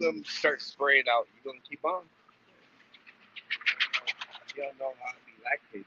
them start spraying out, you gonna keep on? You don't know how to be lactating.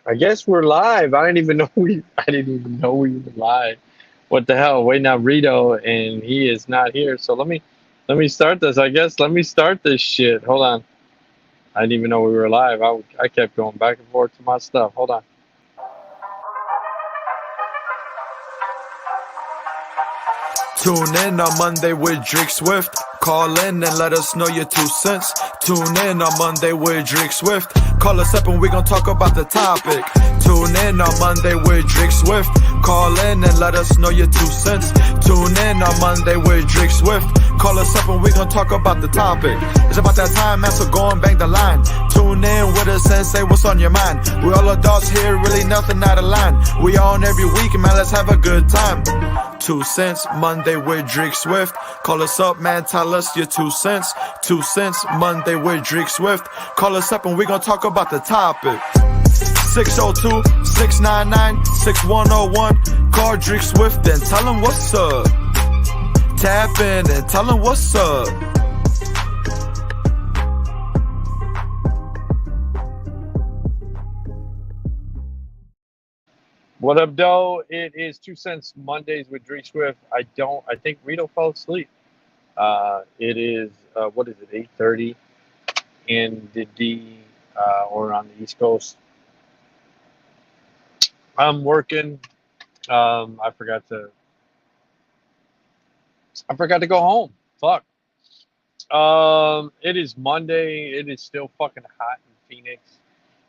I guess we're live. I didn't even know we were live. What the hell? Waiting on Rito and he is not here. So let me start this. I guess let me start this shit. Hold on. I didn't even know we were live. I kept going back and forth to my stuff. Hold on. Tune in on Monday with Dreak Swift. Call in and let us know your 2 cents. Tune in on Monday with Dreak Swift. Call us up and we gon' talk about the topic. Tune in on Monday with Dreak Swift. Call in and let us know your 2 cents. Tune in on Monday with Dreak Swift. Call us up and we gon' talk about the topic. It's about that time, man, so go and bang the line. Tune in with us and say what's on your mind. We all adults here, really nothing out of line. We on every week, man, let's have a good time. 2 cents, Monday with Dreak Swift. Call us up, man, tell us your 2 cents. 2 cents, Monday with Dreak Swift. Call us up and we gon' talk about the topic. 602-699-6101. Call Dreak Swift and tell him what's up. Tap in and tell him what's up. What up, doe? It is 2 cents Mondays with Dreak Swift. I think Rito fell asleep. It is what is it? 8:30 in the D or on the East Coast. I'm working. I forgot to go home. Fuck. It is Monday. It is still fucking hot in Phoenix,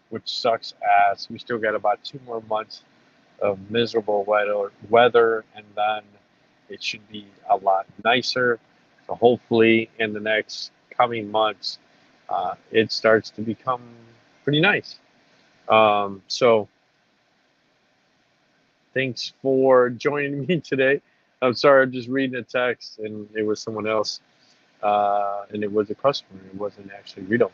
which sucks ass. We still got about 2 more months of miserable weather, and then it should be a lot nicer. So hopefully, in the next coming months, it starts to become pretty nice. So thanks for joining me today. I'm sorry, I'm just reading a text, and it was someone else, and it was a customer. It wasn't actually Rito.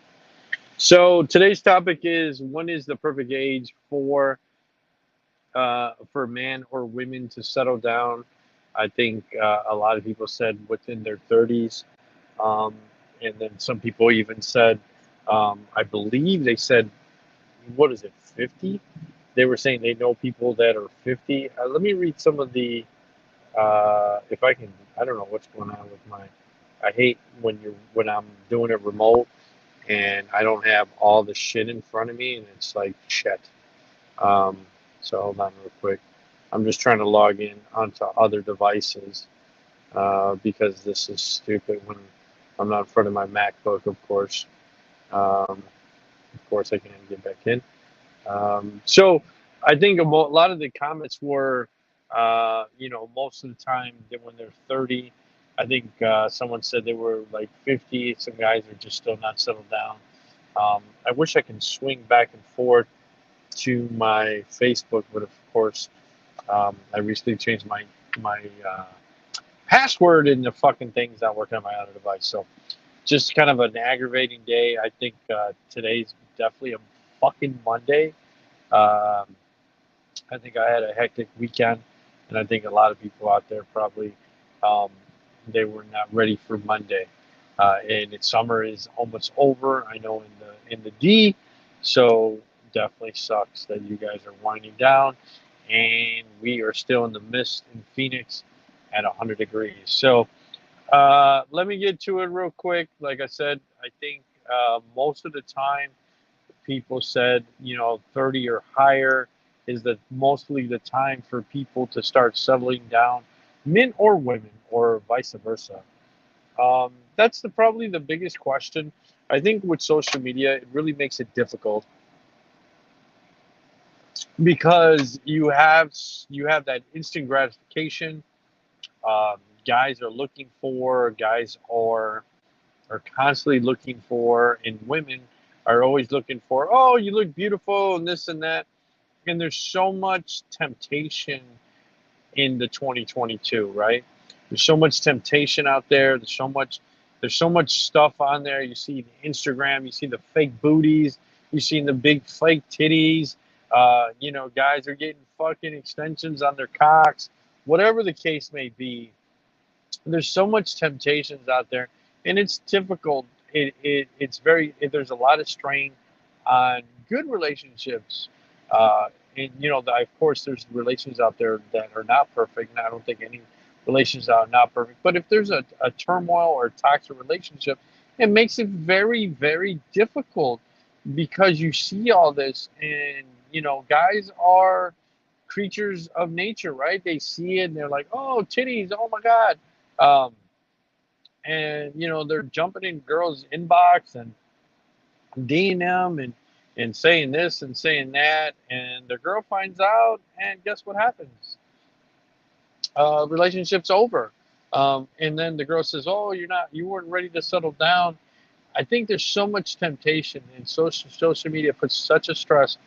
So today's topic is: when is the perfect age for man or women to settle down? I think a lot of people said within their 30s, um, and then some people even said, I believe they said, what is it, 50? They were saying they know people that are 50. Let me read some of the, if I can. I don't know what's going on with my. I hate when I'm doing it remote and I don't have all the shit in front of me and it's like shit. Um, so hold on real quick. I'm just trying to log in onto other devices because this is stupid when I'm not in front of my MacBook, of course. Of course, I can't get back in. So I think a lot of the comments were, most of the time that when they're 30, I think someone said they were like 50. Some guys are just still not settled down. I wish I can swing back and forth to my Facebook, but of course, I recently changed my password, and the fucking thing's not working on my other device. So just kind of an aggravating day. I think today's definitely a fucking Monday. Um, I think I had a hectic weekend, and I think a lot of people out there probably um, they were not ready for Monday. And summer is almost over. I know in the D, so definitely sucks that you guys are winding down, and we are still in the mist in Phoenix at 100 degrees. So let me get to it real quick. Like I said, I think most of the time people said, 30 or higher is the mostly the time for people to start settling down, men or women, or vice versa. That's probably the biggest question. I think with social media, it really makes it difficult because you have that instant gratification. Guys are looking for, guys are constantly looking for, and women are always looking for. Oh, you look beautiful, and this and that. And there's so much temptation in the 2022, right? There's so much temptation out there. There's so much stuff on there. You see the Instagram, you see the fake booties, you see the big fake titties. Guys are getting fucking extensions on their cocks. Whatever the case may be, there's so much temptations out there, and it's difficult. There's a lot of strain on good relationships, and of course there's relations out there that are not perfect, and I don't think any relations are not perfect. But if there's a turmoil or a toxic relationship, it makes it very, very difficult because you see all this, and guys are creatures of nature, right? They see it and they're like, oh, titties, oh my god. um, and they're jumping in girls' inbox and DMing them and saying this and saying that, and the girl finds out, and guess what happens? Relationship's over. And then the girl says, "Oh, you weren't ready to settle down." I think there's so much temptation, and social media puts such a stress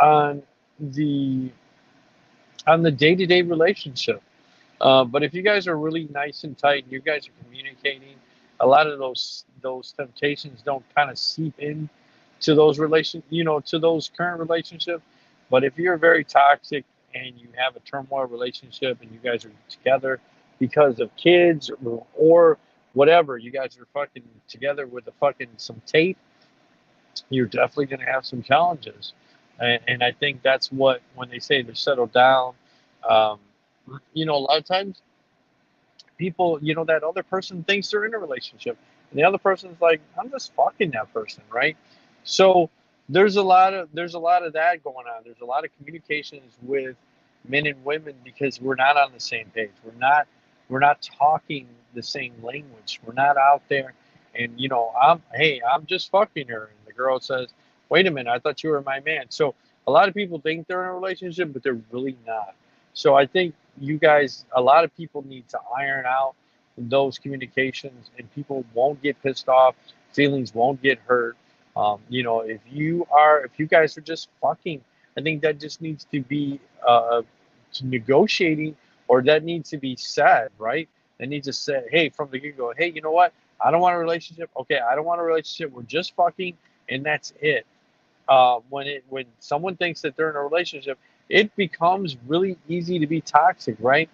on the day-to-day relationship. But if you guys are really nice and tight, and you guys are communicating, a lot of those temptations don't kind of seep in to to those current relationships. But if you're very toxic and you have a turmoil relationship and you guys are together because of kids or whatever, you guys are fucking together with the fucking some tape, you're definitely going to have some challenges. And I think that's what, when they say to settle down, um, a lot of times people, that other person thinks they're in a relationship, and the other person's like, I'm just fucking that person, right? So there's a lot of that going on. There's a lot of communications with men and women because we're not on the same page. We're not talking the same language. We're not out there, and I'm just fucking her, and the girl says, wait a minute, I thought you were my man. So a lot of people think they're in a relationship, but they're really not. So I think a lot of people need to iron out those communications, and people won't get pissed off. Feelings won't get hurt. If you guys are just fucking, I think that just needs to be negotiating, or that needs to be said, right? That needs to say, hey, from the get go, hey, you know what? I don't want a relationship. Okay, I don't want a relationship. We're just fucking, and that's it. When someone thinks that they're in a relationship, it becomes really easy to be toxic, right?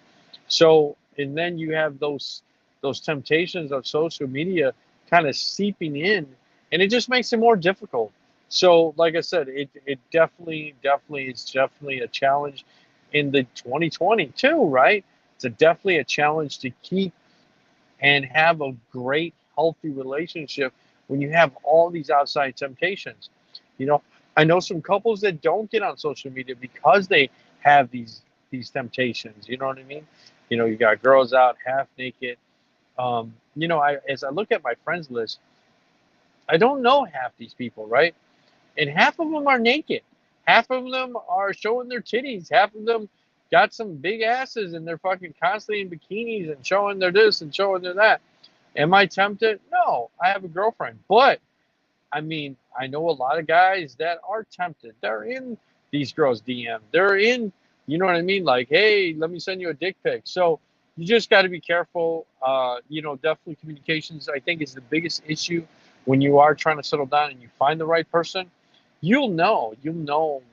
So, and then you have those temptations of social media kind of seeping in, and it just makes it more difficult. So, like I said, it definitely is a challenge in the 2022, right? Definitely a challenge to keep and have a great, healthy relationship when you have all these outside temptations. You know, I know some couples that don't get on social media because they have these temptations. You know what I mean? You got girls out half naked. As I look at my friends list, I don't know half these people, right? And half of them are naked. Half of them are showing their titties. Half of them got some big asses, and they're fucking constantly in bikinis and showing their this and showing their that. Am I tempted? No, I have a girlfriend. But I mean, I know a lot of guys that are tempted. They're in these girls' DM. They're in, you know what I mean? Like, hey, let me send you a dick pic. So you just got to be careful. Definitely communications, I think, is the biggest issue when you are trying to settle down and you find the right person. You'll know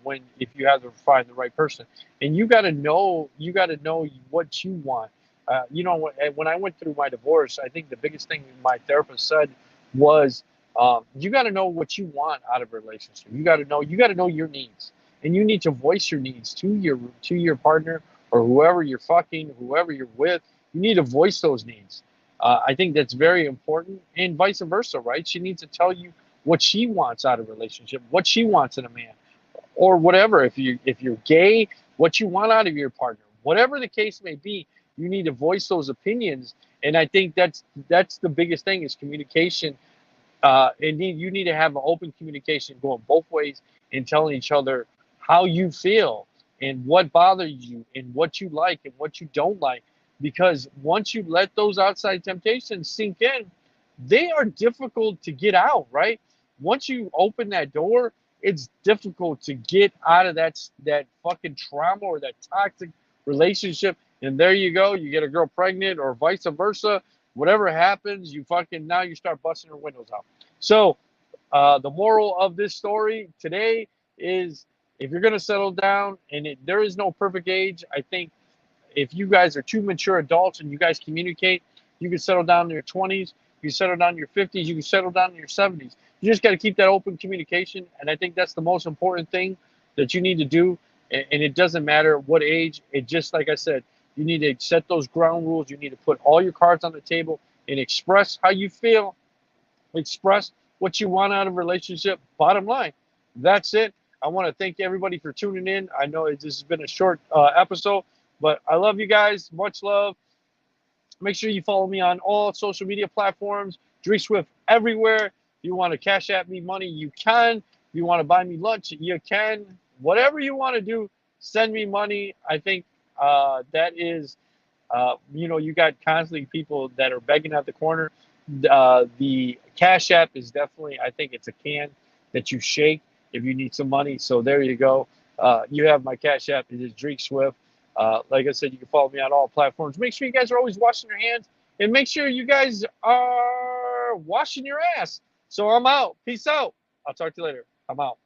when, if you have to find the right person, and you got to know what you want. When I went through my divorce, I think the biggest thing my therapist said was, You got to know what you want out of a relationship. You got to know your needs, and you need to voice your needs to your partner or whoever you're fucking, whoever you're with. You need to voice those needs. I think that's very important, and vice versa, right? She needs to tell you what she wants out of a relationship, what she wants in a man, or whatever. If you're gay, what you want out of your partner, whatever the case may be, you need to voice those opinions. And I think that's the biggest thing is communication. You need to have an open communication going both ways and telling each other how you feel and what bothers you and what you like and what you don't like. Because once you let those outside temptations sink in, they are difficult to get out, right? Once you open that door, it's difficult to get out of that fucking trauma or that toxic relationship. And there you go, you get a girl pregnant or vice versa. Whatever happens, now you start busting her windows out. So the moral of this story today is if you're going to settle down, and there is no perfect age. I think if you guys are two mature adults and you guys communicate, you can settle down in your 20s, you can settle down in your 50s, you can settle down in your 70s. You just got to keep that open communication. And I think that's the most important thing that you need to do. And it doesn't matter what age. It just, like I said, you need to set those ground rules. You need to put all your cards on the table and express how you feel. Express what you want out of a relationship. Bottom line. That's it. I want to thank everybody for tuning in. I know this has been a short episode, but I love you guys. Much love. Make sure you follow me on all social media platforms. Dreak Swift everywhere. If you want to cash at me money, you can. If you want to buy me lunch, you can. Whatever you want to do, send me money. I think that is, you got constantly people that are begging at the corner. The Cash App is definitely, I think it's a can that you shake if you need some money. So there you go. You have my Cash App. It is Dreak Swift. Like I said, you can follow me on all platforms. Make sure you guys are always washing your hands, and make sure you guys are washing your ass. So I'm out. Peace out. I'll talk to you later. I'm out.